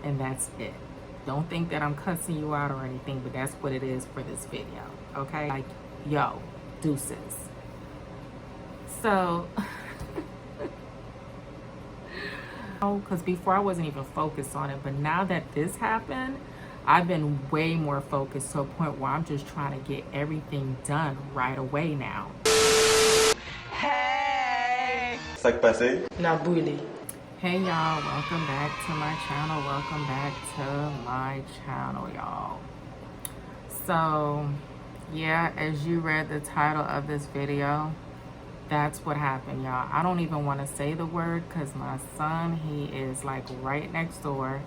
and that's it. Don't think that I'm cussing you out or anything, but that's what it is for this video, okay? Like, yo, deuces. So, because before I wasn't even focused on it, but now that this happened, I've been way more focused to a point where I'm just trying to get everything done right away now. Hey! Ça qui passait? Na brûlé. Hey y'all, welcome back to my channel. Welcome back to my channel, y'all. So, yeah, as you read the title of this video, that's what happened, y'all. I don't even want to say the word because my son, he is like right next door.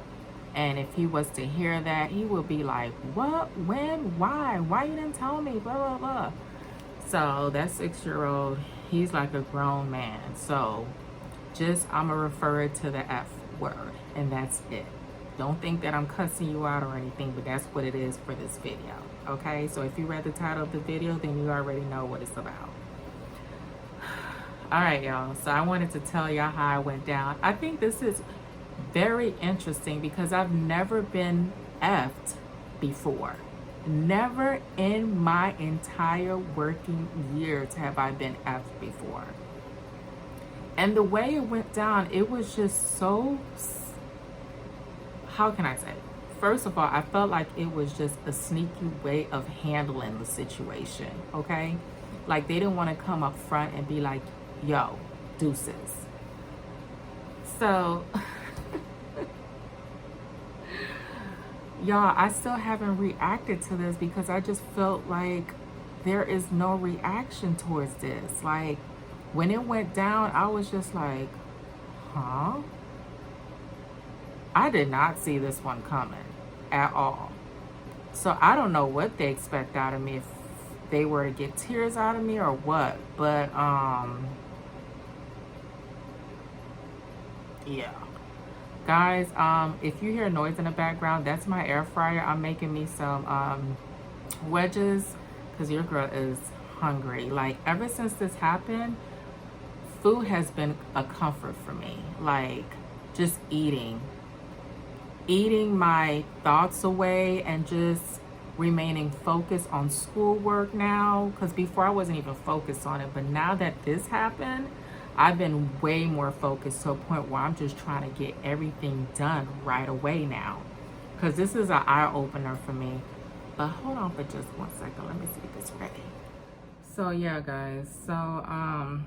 And if he was to hear that, he would be like, what, when, why you didn't tell me, blah, blah, blah. So that 6-year-old, he's like a grown man. So just, I'm going to refer it to the F word, and that's it. Don't think that I'm cussing you out or anything, but that's what it is for this video, okay? So if you read the title of the video, then you already know what it's about. All right, y'all. So I wanted to tell y'all how I went down. I think this is very interesting because I've never been effed before. Never in my entire working years have I been effed before. And the way it went down, it was just so, how can I say? First of all, I felt like it was just a sneaky way of handling the situation, okay? Like they didn't want to come up front and be like, yo, deuces. So, y'all, I still haven't reacted to this because I just felt like there is no reaction towards this. Like, when it went down, I was just like, huh? I did not see this one coming at all. So I don't know what they expect out of me, if they were to get tears out of me or what. But, yeah. Guys, if you hear noise in the background, that's my air fryer. I'm making me some wedges because your girl is hungry. Like, ever since this happened, food has been a comfort for me. Like, just eating my thoughts away and just remaining focused on schoolwork now, because before I wasn't even focused on it, but now that this happened, I've been way more focused to a point where I'm just trying to get everything done right away now, because this is an eye-opener for me. But hold on for just 1 second, let me see if it's ready. So yeah, guys, so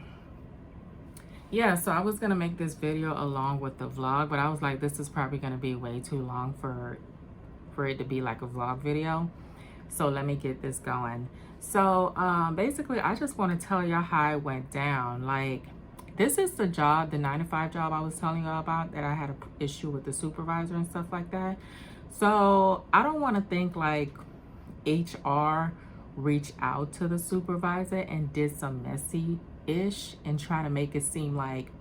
yeah, so I was gonna make this video along with the vlog, but I was like, this is probably gonna be way too long for it to be like a vlog video. So let me get this going. So basically, I just want to tell y'all how it went down. Like, this is the job, the 9-to-5 job I was telling y'all about, that I had an issue with the supervisor and stuff like that. So I don't want to think like HR reached out to the supervisor and did some messy-ish and trying to make it seem like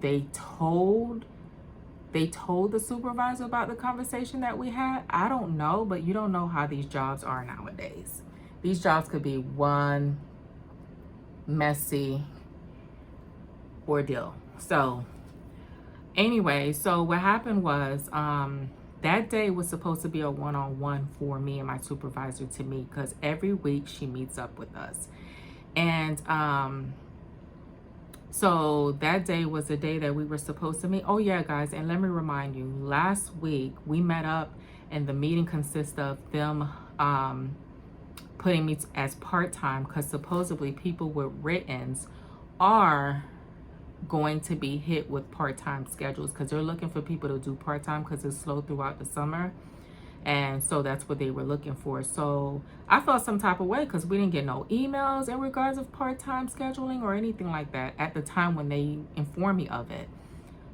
they told the supervisor about the conversation that we had. I don't know, but you don't know how these jobs are nowadays. These jobs could be one messy ordeal. So anyway, so what happened was that day was supposed to be a one-on-one for me and my supervisor to meet, because every week she meets up with us. And so that day was the day that we were supposed to meet. Oh yeah, guys, and let me remind you, last week we met up and the meeting consists of them putting me as part-time, because supposedly people with writtens are going to be hit with part-time schedules, because they're looking for people to do part-time because it's slow throughout the summer. And so that's what they were looking for. So I felt some type of way because we didn't get no emails in regards of part-time scheduling or anything like that at the time when they informed me of it.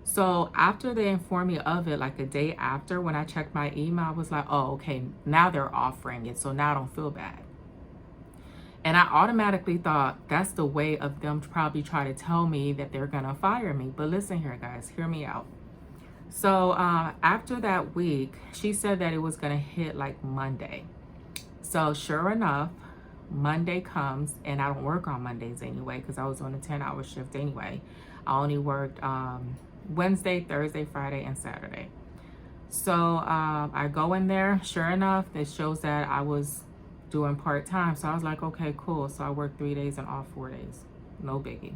So after they informed me of it, like a day after, when I checked my email, I was like, oh, okay, now they're offering it. So now I don't feel bad. And I automatically thought that's the way of them to probably try to tell me that they're gonna fire me. But listen here, guys, hear me out. So after that week, she said that it was gonna hit like Monday. So sure enough, Monday comes, and I don't work on Mondays anyway because I was on a 10-hour shift anyway. I only worked Wednesday, Thursday, Friday, and Saturday. So I go in there. Sure enough, it shows that I was doing part-time. So I was like, okay, cool. So I worked 3 days and off 4 days. No biggie.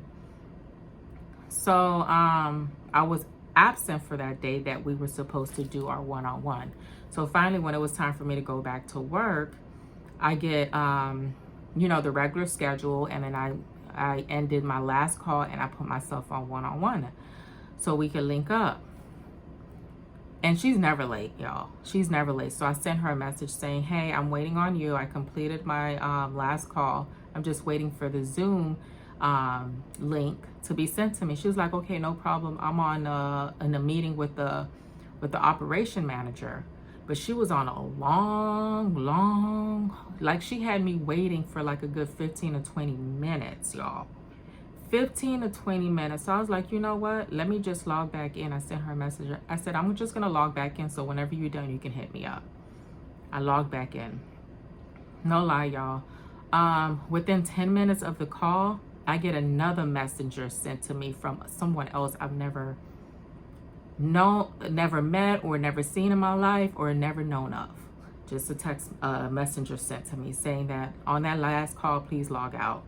So I was absent for that day that we were supposed to do our one-on-one. So finally, when it was time for me to go back to work, I get, you know, the regular schedule, and then I ended my last call and I put myself on one-on-one so we could link up. And she's never late, y'all. She's never late. So I sent her a message saying, hey, I'm waiting on you. I completed my last call. I'm just waiting for the Zoom link to be sent to me. She was like, okay, no problem. I'm on in a meeting with the operation manager. But she was on a long, like she had me waiting for like a good 15 to 20 minutes, y'all. 15 to 20 minutes. So I was like, you know what? Let me just log back in. I sent her a message. I said, I'm just going to log back in. So whenever you're done, you can hit me up. I logged back in. No lie, y'all. Within 10 minutes of the call, I get another messenger sent to me from someone else I've never met or never seen in my life or never known of. Just a text messenger sent to me saying that on that last call, please log out.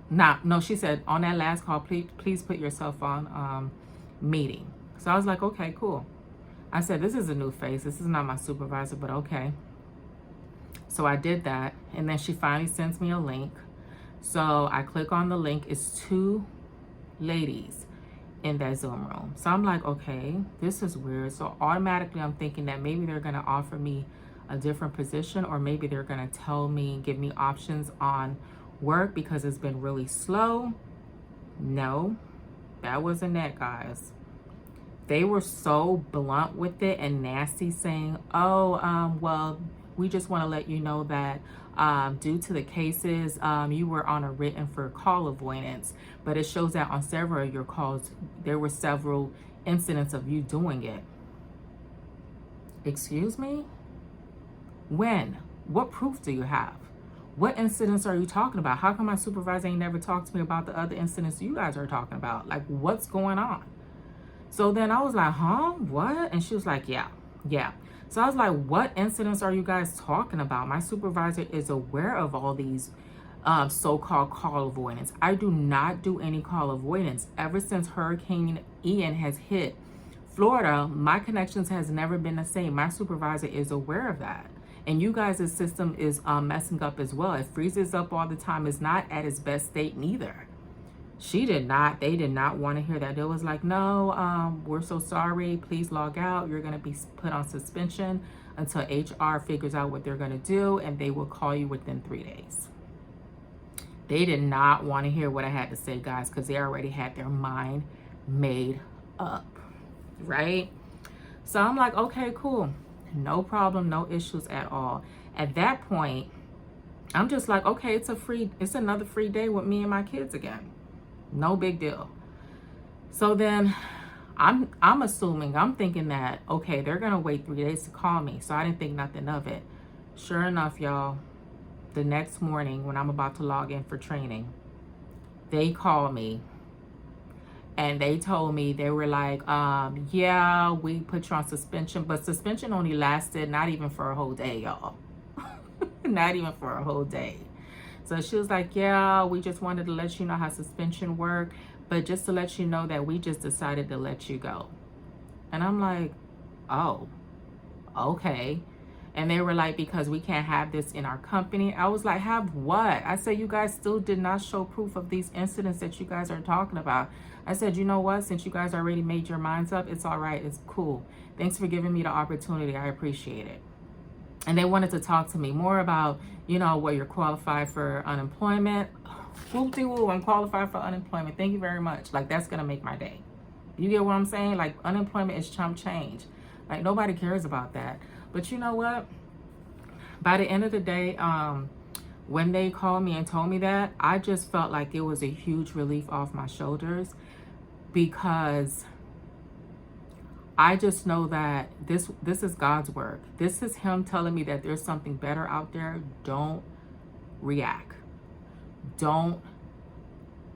No, she said, on that last call, please put yourself on meeting. So I was like, okay, cool. I said, this is a new face. This is not my supervisor, but okay. So I did that. And then she finally sends me a link. So I click on the link. It's 2 ladies in that Zoom room. So I'm like, okay, this is weird. So automatically I'm thinking that maybe they're going to offer me a different position, or maybe they're going to give me options on work because it's been really slow. No, that wasn't it, guys. They were so blunt with it and nasty, saying, oh, well, we just want to let you know that due to the cases, you were on a written for call avoidance, but it shows that on several of your calls, there were several incidents of you doing it. Excuse me? When? What proof do you have? What incidents are you talking about? How come my supervisor ain't never talked to me about the other incidents you guys are talking about? Like, what's going on? So then I was like, huh? What? And she was like, yeah. So I was like, what incidents are you guys talking about? My supervisor is aware of all these so-called call avoidance. I do not do any call avoidance. Ever since Hurricane Ian has hit Florida, my connections has never been the same. My supervisor is aware of that. And you guys' system is messing up as well. It freezes up all the time. It's not at its best state neither. They did not want to hear that. It was like, no, we're so sorry. Please log out. You're going to be put on suspension until HR figures out what they're going to do, and they will call you within 3 days. They did not want to hear what I had to say, guys, because they already had their mind made up, right? So I'm like, okay, cool. No problem, no issues at all. At that point, I'm just like, okay, it's another free day with me and my kids again. No big deal. So then I'm thinking that, okay, they're gonna wait 3 days to call me. So I didn't think nothing of it. Sure enough, y'all, the next morning when I'm about to log in for training, they call me. And they told me, they were like, yeah, we put you on suspension. But suspension only lasted not even for a whole day, y'all. Not even for a whole day. So she was like, yeah, we just wanted to let you know how suspension worked. But just to let you know that we just decided to let you go. And I'm like, oh, okay. And they were like, because we can't have this in our company. I was like, have what? I said, you guys still did not show proof of these incidents that you guys are talking about. I said, you know what? Since you guys already made your minds up, it's all right. It's cool. Thanks for giving me the opportunity. I appreciate it. And they wanted to talk to me more about, you know, what you're qualified for unemployment. Whoop-de-woo, I'm qualified for unemployment. Thank you very much. Like, that's going to make my day. You get what I'm saying? Like, unemployment is chump change. Like, nobody cares about that. But you know what? By the end of the day, when they called me and told me that, I just felt like it was a huge relief off my shoulders, because I just know that this is God's work. This is him telling me that there's something better out there. Don't react. Don't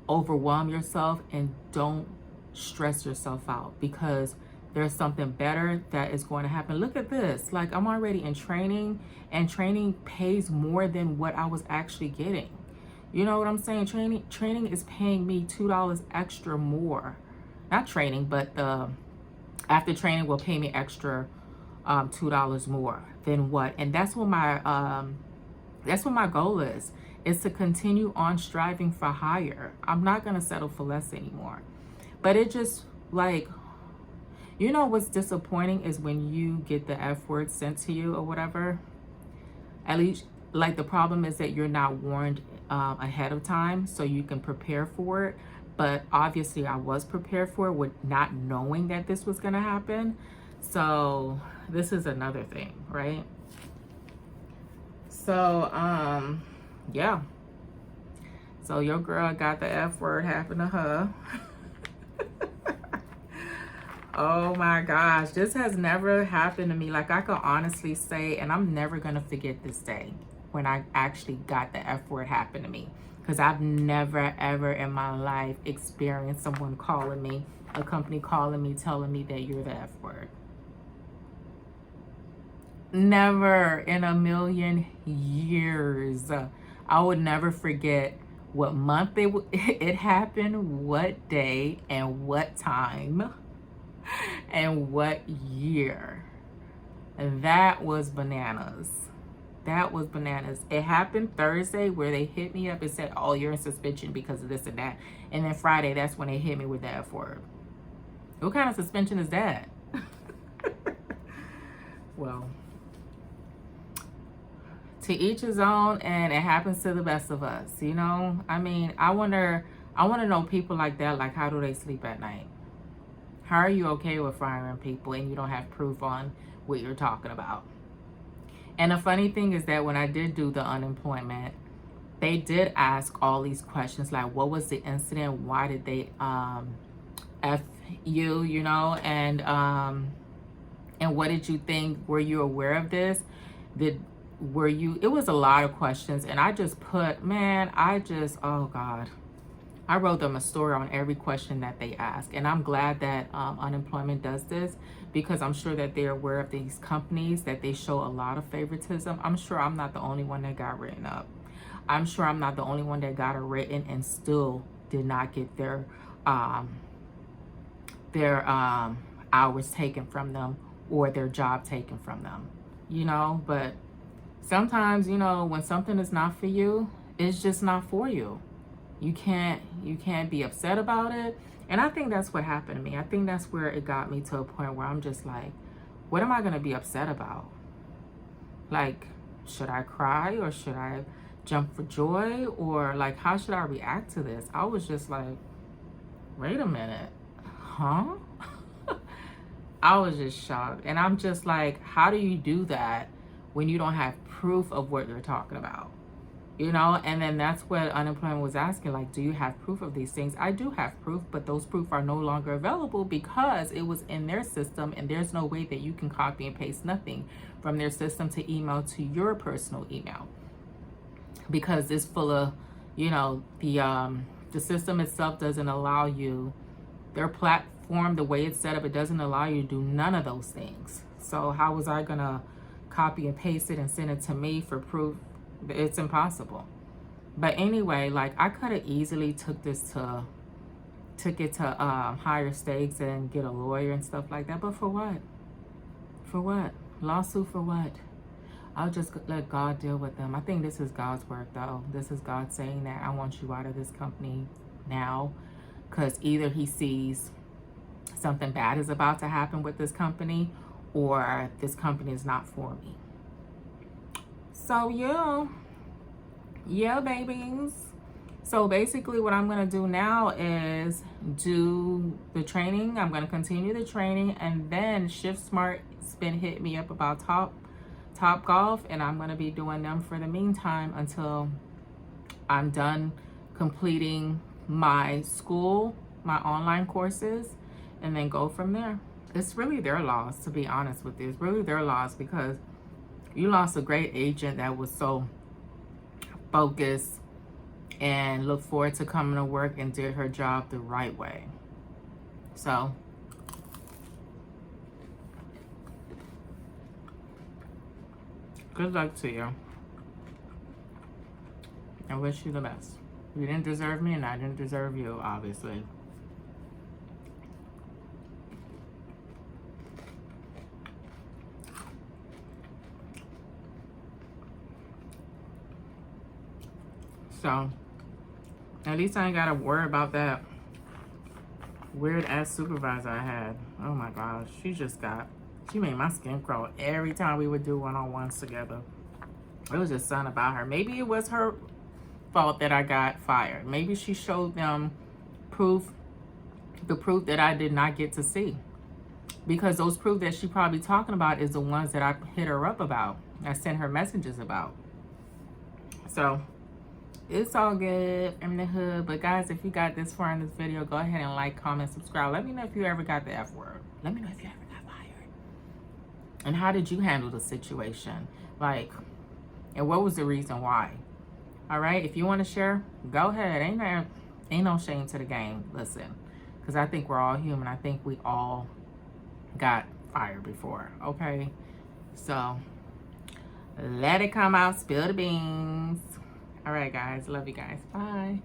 overwhelm yourself, and don't stress yourself out, because there's something better that is going to happen. Look at this. Like, I'm already in training, and training pays more than what I was actually getting. You know what I'm saying? Training is paying me $2 extra more. Not training, but the after training will pay me extra $2 more than what. And that's what my goal is to continue on striving for higher. I'm not going to settle for less anymore. But it just, like, you know what's disappointing is when you get the F word sent to you or whatever. At least, like, the problem is that you're not warned ahead of time so you can prepare for it. But obviously I was prepared for it with not knowing that this was going to happen. So this is another thing, right? So, yeah. So your girl got the F word happen to her. Oh my gosh, this has never happened to me. Like, I could honestly say, and I'm never gonna forget this day when I actually got the F word happen to me, because I've never ever in my life experienced someone calling me, a company calling me, telling me that you're the F word. Never in a million years. I would never forget what month it happened, what day, and what time, and what year. That was bananas. That was bananas. It happened Thursday where they hit me up and said, oh, you're in suspension because of this and that. And then Friday, that's when they hit me with the F word. What kind of suspension is that? Well, to each his own, and it happens to the best of us, you know? I mean, I want to know people like that, like, how do they sleep at night? How are you okay with firing people and you don't have proof on what you're talking about? And the funny thing is that when I did do the unemployment, they did ask all these questions, like, what was the incident? Why did they F you, you know? And what did you think? Were you aware of this? It was a lot of questions, and I just put, oh God. I wrote them a story on every question that they ask. And I'm glad that unemployment does this, because I'm sure that they're aware of these companies, that they show a lot of favoritism. I'm sure I'm not the only one that got written up. I'm sure I'm not the only one that got it written and still did not get their hours taken from them or their job taken from them, you know. But sometimes, you know, when something is not for you, it's just not for you. You can't be upset about it. And I think that's what happened to me. I think that's where it got me to a point where I'm just like, what am I going to be upset about? Like, should I cry or should I jump for joy? Or like, how should I react to this? I was just like, wait a minute, huh? I was just shocked. And I'm just like, how do you do that when you don't have proof of what you're talking about? You know, and then that's what unemployment was asking, like, do you have proof of these things? I do have proof, but those proof are no longer available because it was in their system, and there's no way that you can copy and paste nothing from their system to email to your personal email, because it's full of, you know, the system itself doesn't allow you, their platform, the way it's set up, it doesn't allow you to do none of those things. So how was I gonna copy and paste it and send it to me for proof? It's impossible. But anyway, like, I could have easily took it to higher stakes and get a lawyer and stuff like that. But for what? For what? Lawsuit for what? I'll just let God deal with them. I think this is God's work, though. This is God saying that I want you out of this company now, because either he sees something bad is about to happen with this company, or this company is not for me. So yeah, babies. So basically what I'm going to do now is do the training. I'm going to continue the training, and then Shift Smart's been hitting me up about Top Golf, and I'm going to be doing them for the meantime until I'm done completing my school, my online courses, and then go from there. It's really their loss, to be honest with you. It's really their loss, because you lost a great agent that was so focused and looked forward to coming to work and did her job the right way. So Good luck to you. I wish you the best. You didn't deserve me, and I didn't deserve you, obviously. So, at least I ain't gotta worry about that weird ass supervisor I had. Oh my gosh, she made my skin crawl every time we would do one-on-ones together. It was just something about her. Maybe it was her fault that I got fired. Maybe she showed them the proof that I did not get to see. Because those proof that she probably talking about is the ones that I hit her up about. I sent her messages about. So, it's all good in the hood. But guys, if you got this far in this video, go ahead and like, comment, subscribe. Let me know if you ever got the F word. Let me know if you ever got fired. And how did you handle the situation? Like, and what was the reason why? All right, if you want to share, go ahead. Ain't no shame to the game. Listen, because I think we're all human. I think we all got fired before. Okay, so let it come out. Spill the beans. All right, guys. Love you guys. Bye.